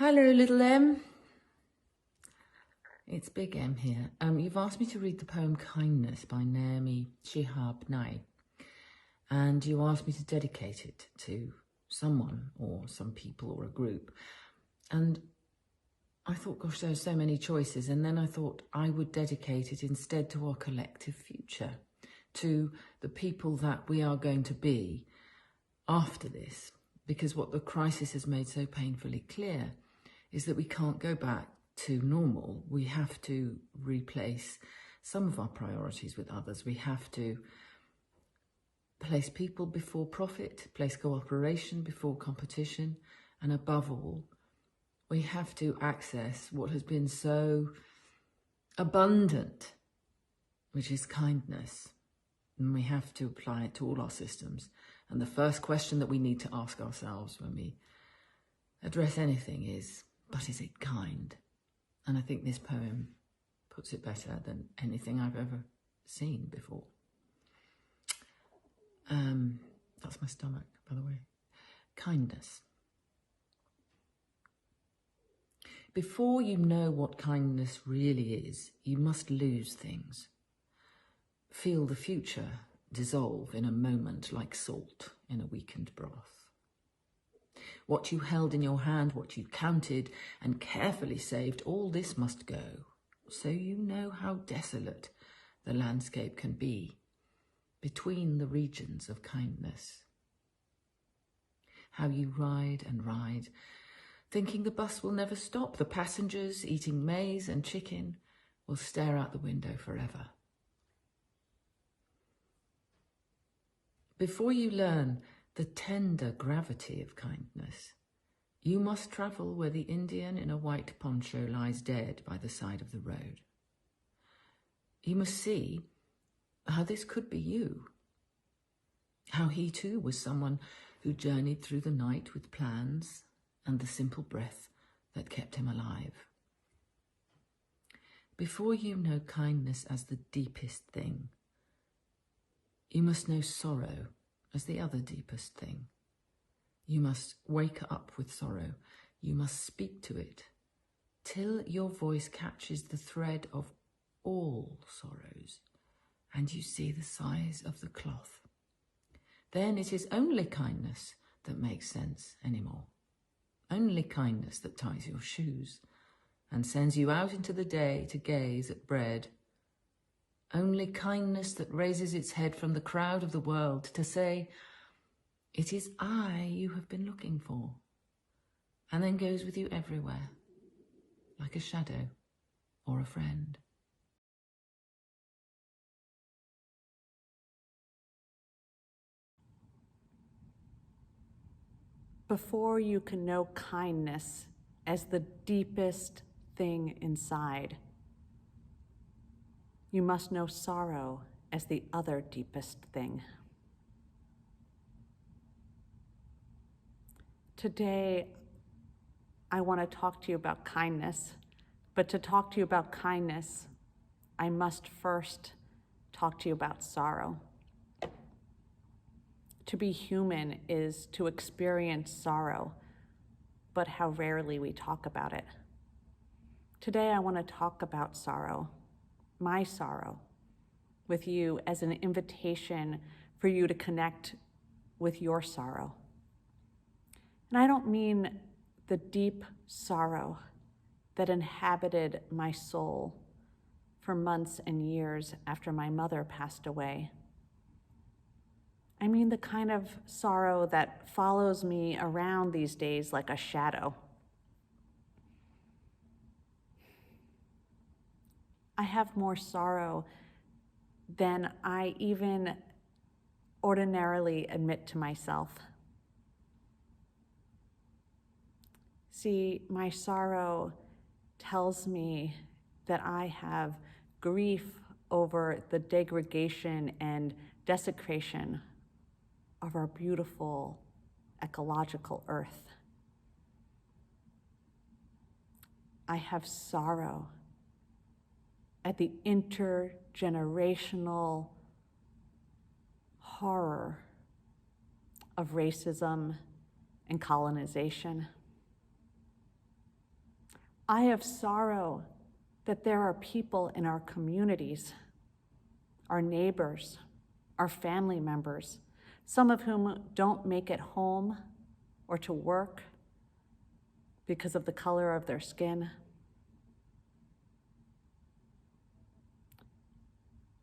Hello, little M. It's Big M here. You've asked me to read the poem Kindness by Naomi Shihab Nye, and you asked me to dedicate it to someone or some people or a group. And I thought, gosh, there's so many choices. And then I thought I would dedicate it instead to our collective future, to the people that we are going to be after this. Because what the crisis has made so painfully clear is that we can't go back to normal. We have to replace some of our priorities with others. We have to place people before profit, place cooperation before competition, and above all, we have to access what has been so abundant, which is kindness. And we have to apply it to all our systems. And the first question that we need to ask ourselves when we address anything is, but is it kind? And I think this poem puts it better than anything I've ever seen before. That's my stomach, by the way. Kindness. Before you know what kindness really is, you must lose things. Feel the future dissolve in a moment like salt in a weakened broth. What you held in your hand, what you counted and carefully saved, all this must go, so you know how desolate the landscape can be between the regions of kindness. How you ride and ride, thinking the bus will never stop. The passengers, eating maize and chicken, will stare out the window forever. Before you learn the tender gravity of kindness, you must travel where the Indian in a white poncho lies dead by the side of the road. You must see how this could be you, how he too was someone who journeyed through the night with plans and the simple breath that kept him alive. Before you know kindness as the deepest thing, you must know sorrow as the other deepest thing. You must wake up with sorrow. You must speak to it till your voice catches the thread of all sorrows and you see the size of the cloth. Then it is only kindness that makes sense anymore. Only kindness that ties your shoes and sends you out into the day to gaze at bread. Only kindness that raises its head from the crowd of the world to say, it is I you have been looking for, and then goes with you everywhere, like a shadow or a friend. Before you can know kindness as the deepest thing inside, you must know sorrow as the other deepest thing. Today, I want to talk to you about kindness, but to talk to you about kindness, I must first talk to you about sorrow. To be human is to experience sorrow, but how rarely we talk about it. Today, I want to talk about sorrow, my sorrow, with you as an invitation for you to connect with your sorrow. And I don't mean the deep sorrow that inhabited my soul for months and years after my mother passed away. I mean the kind of sorrow that follows me around these days like a shadow. I have more sorrow than I even ordinarily admit to myself. See, my sorrow tells me that I have grief over the degradation and desecration of our beautiful ecological earth. I have sorrow at the intergenerational horror of racism and colonization. I have sorrow that there are people in our communities, our neighbors, our family members, some of whom don't make it home or to work because of the color of their skin.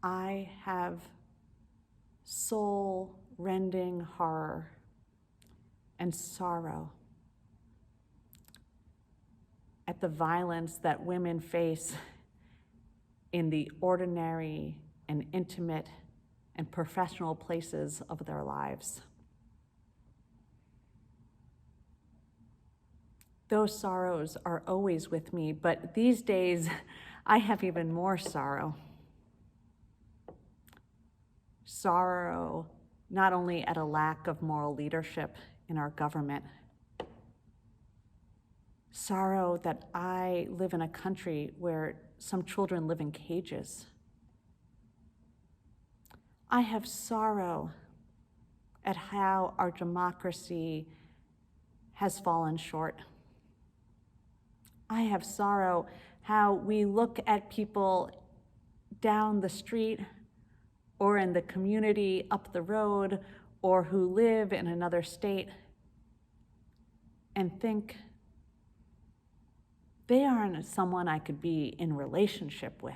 I have soul-rending horror and sorrow at the violence that women face in the ordinary and intimate and professional places of their lives. Those sorrows are always with me, but these days I have even more sorrow. Sorrow not only at a lack of moral leadership in our government, sorrow that I live in a country where some children live in cages. I have sorrow at how our democracy has fallen short. I have sorrow how we look at people down the street or in the community up the road or who live in another state and think they aren't someone I could be in relationship with.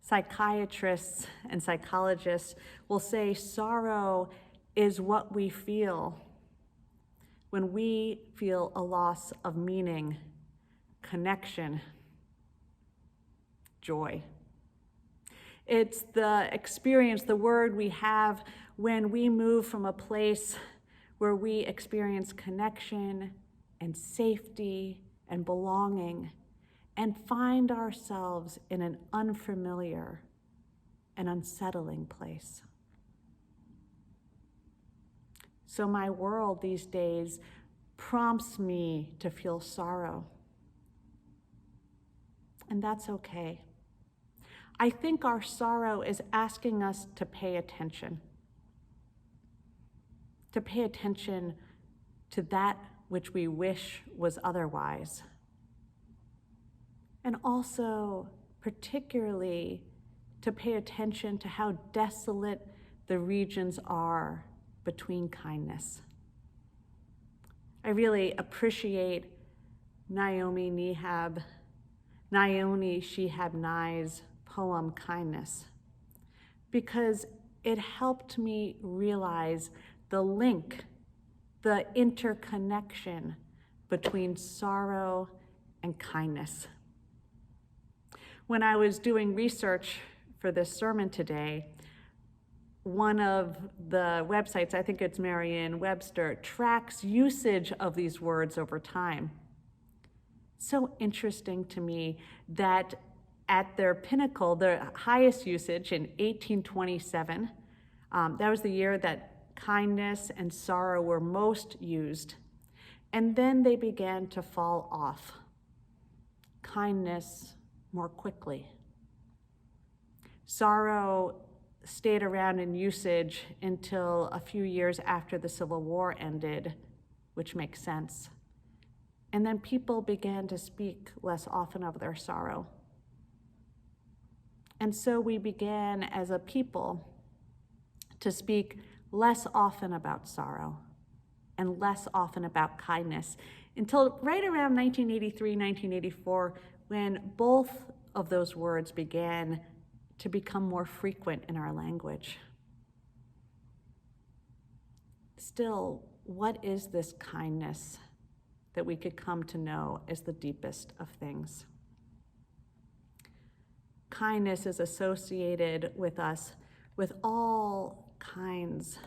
Psychiatrists and psychologists will say sorrow is what we feel when we feel a loss of meaning, connection, joy. It's the experience, the word we have when we move from a place where we experience connection and safety and belonging and find ourselves in an unfamiliar and unsettling place. So my world these days prompts me to feel sorrow. And that's okay. I think our sorrow is asking us to pay attention to that which we wish was otherwise. And also, particularly, to pay attention to how desolate the regions are between kindness. I really appreciate Naomi Shihab Nye's poem, Kindness, because it helped me realize the link, the interconnection between sorrow and kindness. When I was doing research for this sermon today, one of the websites, I think it's Merriam-Webster, tracks usage of these words over time. So interesting to me that at their pinnacle, the highest usage in 1827, that was the year that kindness and sorrow were most used. And then they began to fall off. Kindness more quickly. Sorrow stayed around in usage until a few years after the Civil War ended, which makes sense. And then people began to speak less often of their sorrow. And so we began as a people to speak less often about sorrow and less often about kindness until right around 1983, 1984, when both of those words began to become more frequent in our language. Still, what is this kindness that we could come to know as the deepest of things? Kindness is associated with us with all kinds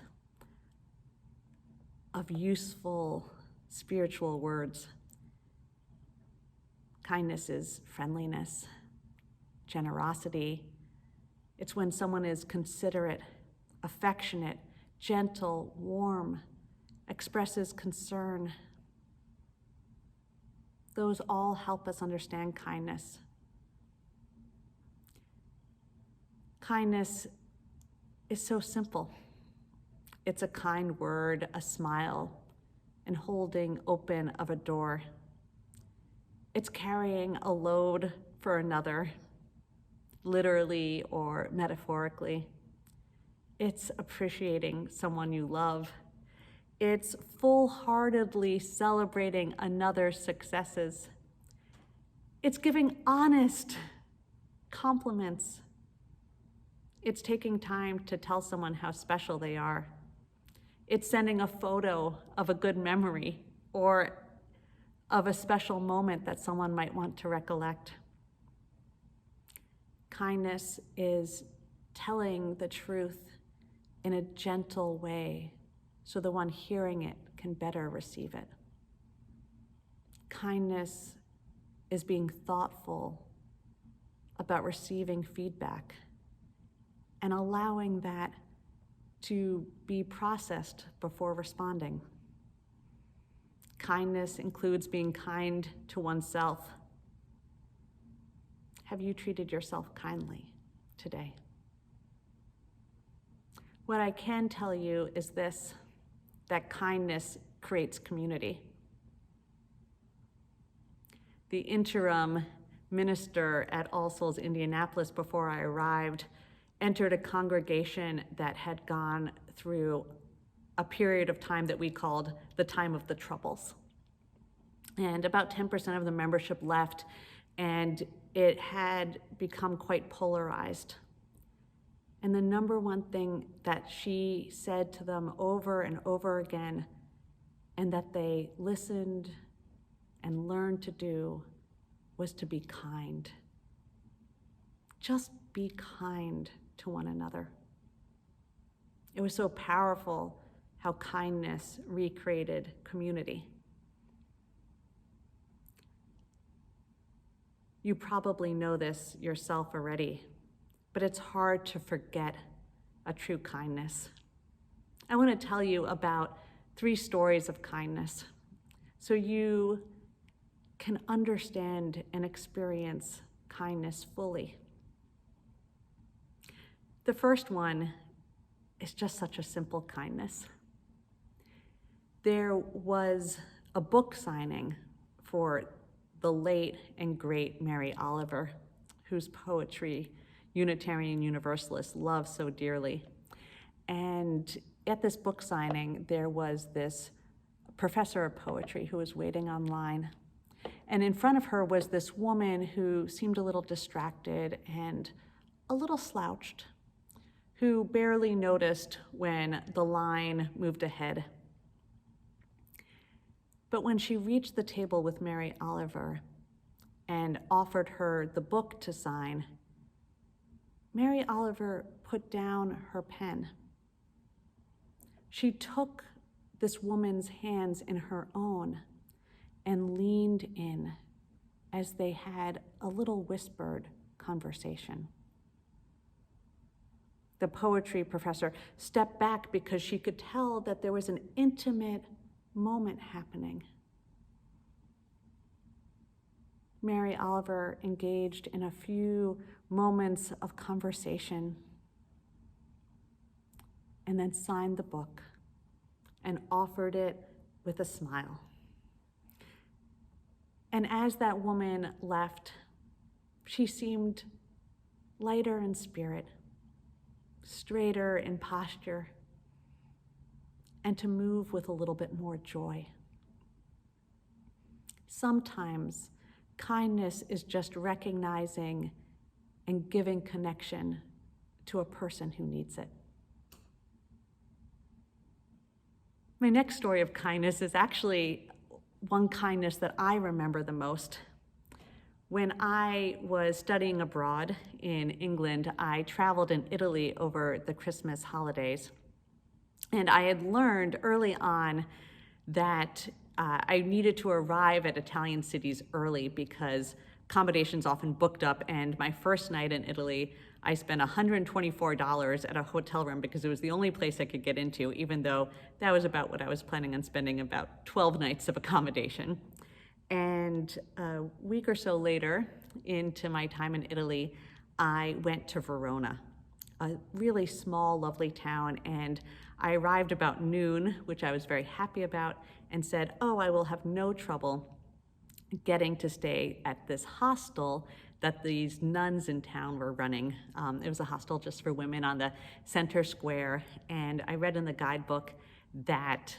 of useful spiritual words. Kindness is friendliness, generosity. It's when someone is considerate, affectionate, gentle, warm, expresses concern. Those all help us understand kindness. Kindness is so simple. It's a kind word, a smile, and holding open of a door. It's carrying a load for another, literally or metaphorically. It's appreciating someone you love. It's full-heartedly celebrating another's successes. It's giving honest compliments. It's taking time to tell someone how special they are. It's sending a photo of a good memory or of a special moment that someone might want to recollect. Kindness is telling the truth in a gentle way so the one hearing it can better receive it. Kindness is being thoughtful about receiving feedback and allowing that to be processed before responding. Kindness includes being kind to oneself. Have you treated yourself kindly today? What I can tell you is this, that kindness creates community. The interim minister at All Souls Indianapolis before I arrived entered a congregation that had gone through a period of time that we called the time of the troubles. And about 10% of the membership left, and it had become quite polarized. And the number one thing that she said to them over and over again, and that they listened and learned to do, was to be kind. Just be kind to one another. It was so powerful how kindness recreated community. You probably know this yourself already, but it's hard to forget a true kindness. I want to tell you about 3 stories of kindness so you can understand and experience kindness fully. The first one is just such a simple kindness. There was a book signing for the late and great Mary Oliver, whose poetry Unitarian Universalists love so dearly. And at this book signing, there was this professor of poetry who was waiting online. And in front of her was this woman who seemed a little distracted and a little slouched, who barely noticed when the line moved ahead. But when she reached the table with Mary Oliver and offered her the book to sign, Mary Oliver put down her pen. She took this woman's hands in her own and leaned in as they had a little whispered conversation. The poetry professor stepped back because she could tell that there was an intimate moment happening. Mary Oliver engaged in a few moments of conversation and then signed the book and offered it with a smile. And as that woman left, she seemed lighter in spirit, straighter in posture, and to move with a little bit more joy. Sometimes kindness is just recognizing and giving connection to a person who needs it. My next story of kindness is actually one kindness that I remember the most. When I was studying abroad in England, I traveled in Italy over the Christmas holidays. And I had learned early on that I needed to arrive at Italian cities early because accommodations often booked up. And my first night in Italy, I spent $124 at a hotel room because it was the only place I could get into, even though that was about what I was planning on spending about 12 nights of accommodation. And a week or so later into my time in Italy, I went to Verona, a really small, lovely town, and I arrived about noon, which I was very happy about, and said, oh, I will have no trouble getting to stay at this hostel that these nuns in town were running. It was a hostel just for women on the center square, and I read in the guidebook that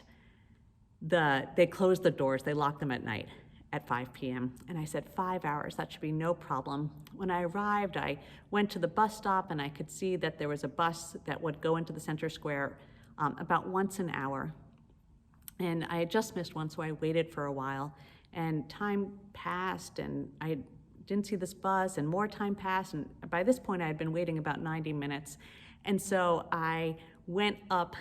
they closed the doors, they locked them at night at 5 p.m. And I said, 5 hours, that should be no problem. When I arrived, I went to the bus stop and I could see that there was a bus that would go into the center square about once an hour. And I had just missed one, so I waited for a while. And time passed and I didn't see this bus, and more time passed. And by this point, I had been waiting about 90 minutes. And so I went up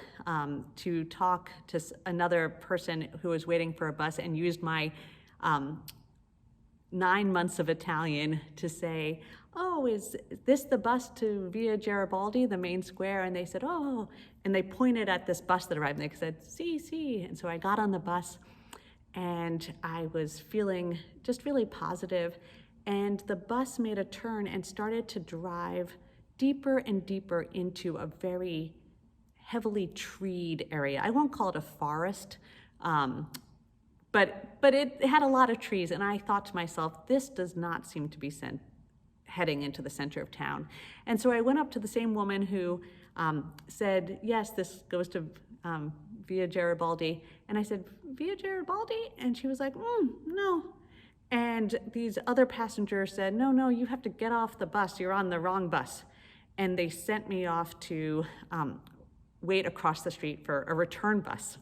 to talk to another person who was waiting for a bus and used my 9 months of Italian to say, oh, is this the bus to Via Garibaldi, the main square? And they said, oh, and they pointed at this bus that arrived and they said, si. And so I got on the bus and I was feeling just really positive. And the bus made a turn and started to drive deeper and deeper into a very heavily treed area. I won't call it a forest, but it had a lot of trees. And I thought to myself, this does not seem to be heading into the center of town. And so I went up to the same woman who said, yes, this goes to Via Garibaldi. And I said, Via Garibaldi? And she was like, no. And these other passengers said, no, you have to get off the bus. You're on the wrong bus. And they sent me off to wait across the street for a return bus.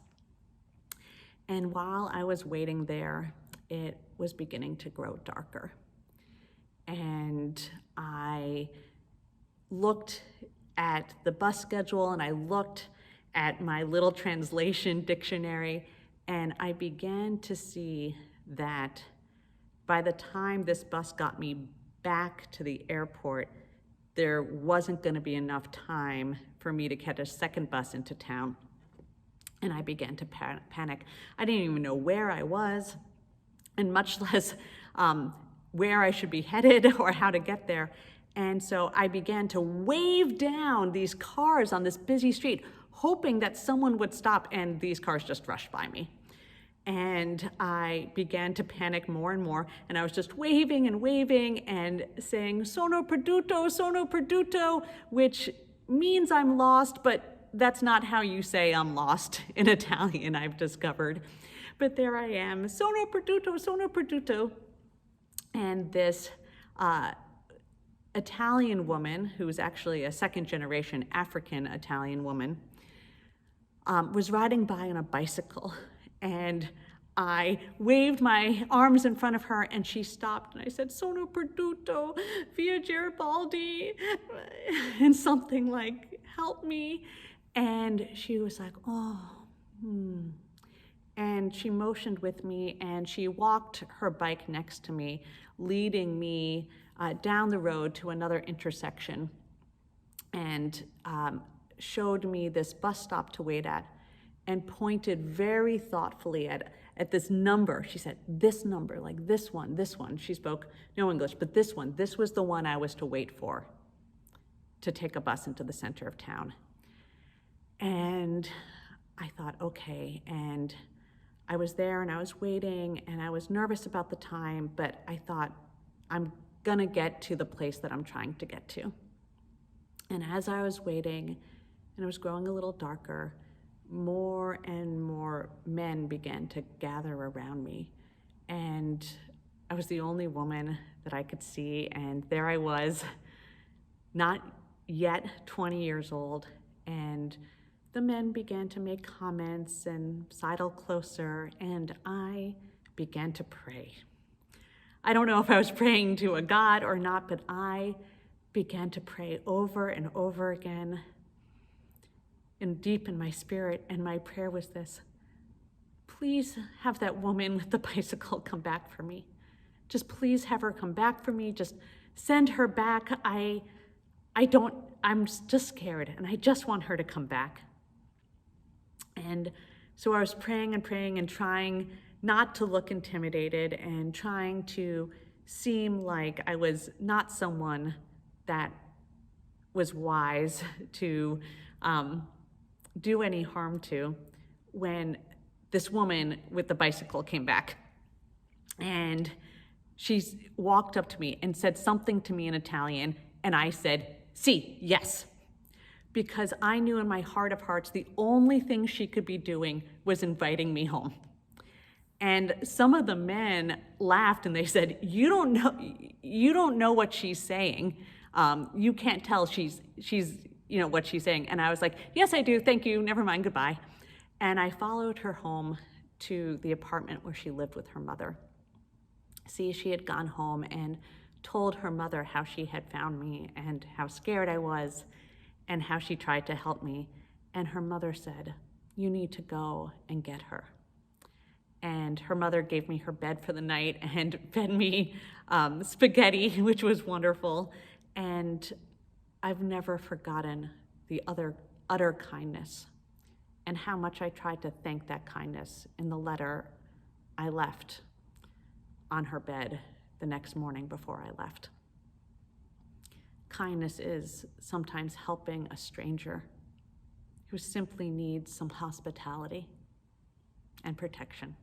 And while I was waiting there, it was beginning to grow darker. And I looked at the bus schedule and I looked at my little translation dictionary, and I began to see that by the time this bus got me back to the airport, there wasn't going to be enough time for me to catch a second bus into town. And I began to panic. I didn't even know where I was, and much less where I should be headed or how to get there. And so I began to wave down these cars on this busy street, hoping that someone would stop, and these cars just rushed by me. And I began to panic more and more, and I was just waving and saying, sono perduto, which means I'm lost, but that's not how you say I'm lost in Italian, I've discovered. But there I am, sono perduto. And this Italian woman, who's actually a second-generation African-Italian woman, was riding by on a bicycle. And I waved my arms in front of her, and she stopped, and I said, sono perduto, Via Garibaldi, and something like, help me. And she was like, And she motioned with me, and she walked her bike next to me, leading me down the road to another intersection, and showed me this bus stop to wait at, and pointed very thoughtfully at this number. She said, this number, like this one. She spoke no English, but this one. This was the one I was to wait for to take a bus into the center of town. And I thought, okay, and I was there and I was waiting and I was nervous about the time, but I thought, I'm gonna get to the place that I'm trying to get to. And as I was waiting and it was growing a little darker, more and more men began to gather around me. And I was the only woman that I could see, and there I was, not yet 20 years old, and the men began to make comments and sidle closer, and I began to pray. I don't know if I was praying to a god or not, but I began to pray over and over again and deep in my spirit, and my prayer was this: please have that woman with the bicycle come back for me. Just please have her come back for me. Just send her back. I'm just scared, and I just want her to come back. And so I was praying and trying not to look intimidated and trying to seem like I was not someone that was wise to do any harm to when this woman with the bicycle came back. And she walked up to me and said something to me in Italian, and I said, "Si, yes." Because I knew in my heart of hearts the only thing she could be doing was inviting me home. And some of the men laughed and they said, you don't know what she's saying. You can't tell she's what she's saying. And I was like, yes, I do. Thank you. Never mind. Goodbye. And I followed her home to the apartment where she lived with her mother. See, she had gone home and told her mother how she had found me and how scared I was and how she tried to help me. And her mother said, you need to go and get her. And her mother gave me her bed for the night and fed me spaghetti, which was wonderful. And I've never forgotten the utter kindness and how much I tried to thank that kindness in the letter I left on her bed the next morning before I left. Kindness is sometimes helping a stranger who simply needs some hospitality and protection.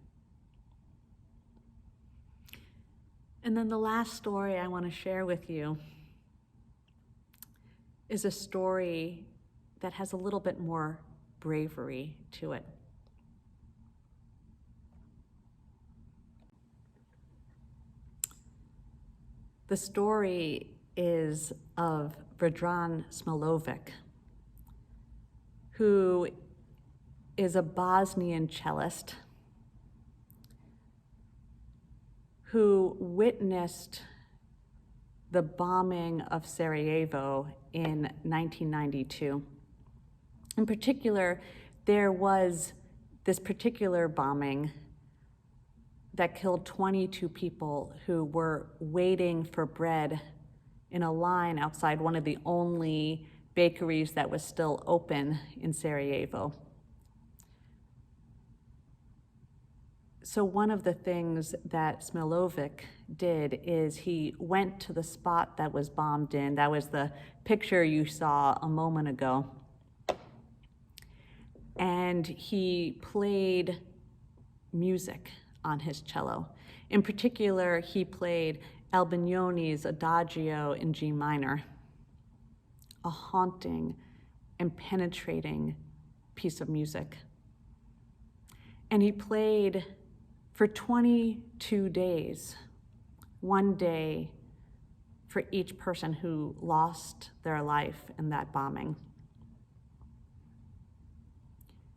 And then the last story I want to share with you is a story that has a little bit more bravery to it. The story is of Vedran Smilovic, who is a Bosnian cellist who witnessed the bombing of Sarajevo in 1992. In particular, there was this particular bombing that killed 22 people who were waiting for bread in a line outside one of the only bakeries that was still open in Sarajevo. So one of the things that Smilovic did is he went to the spot that was bombed in. That was the picture you saw a moment ago. And he played music on his cello. In particular, he played Albinoni's Adagio in G minor, a haunting and penetrating piece of music. And he played for 22 days, one day for each person who lost their life in that bombing.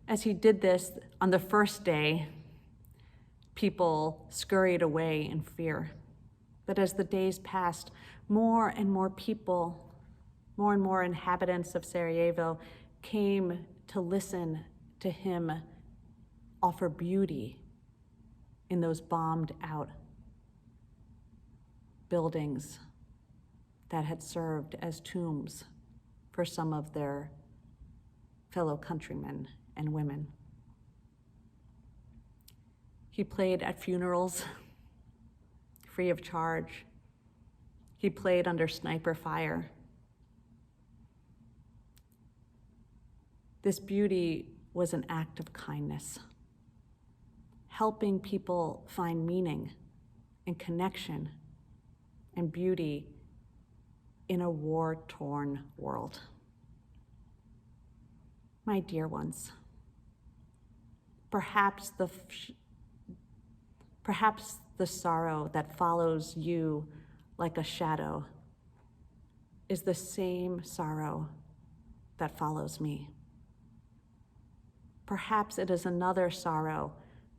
As he did this, on the first day, people scurried away in fear. But as the days passed, more and more people, more and more inhabitants of Sarajevo came to listen to him offer beauty in those bombed out buildings that had served as tombs for some of their fellow countrymen and women. He played at funerals, free of charge. He played under sniper fire. This beauty was an act of kindness, helping people find meaning and connection and beauty in a war-torn world. My dear ones, perhaps the sorrow that follows you like a shadow is the same sorrow that follows me. Perhaps it is another sorrow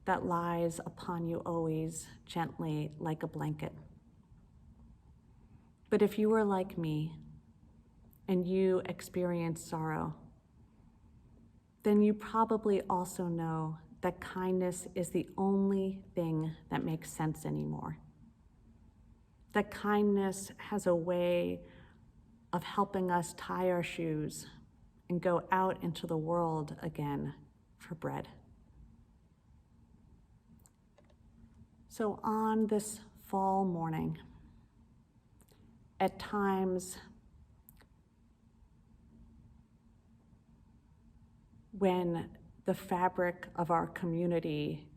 that lies upon you always gently like a blanket. But if you are like me and you experience sorrow, then you probably also know that kindness is the only thing that makes sense anymore. That kindness has a way of helping us tie our shoes and go out into the world again for bread. So on this fall morning, at times when the fabric of our community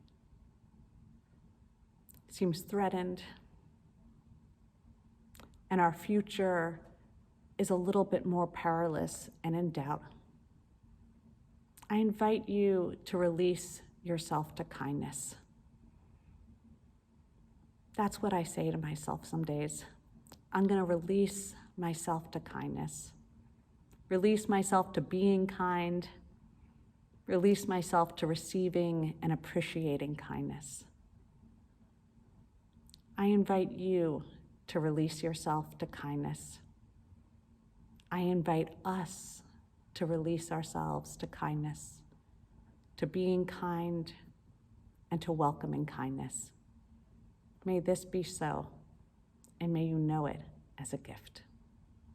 seems threatened and our future is a little bit more perilous and in doubt, I invite you to release yourself to kindness. That's what I say to myself some days. I'm going to release myself to kindness. Release myself to being kind. Release myself to receiving and appreciating kindness. I invite you to release yourself to kindness. I invite us to release ourselves to kindness, to being kind, and to welcoming kindness. May this be so, and may you know it as a gift.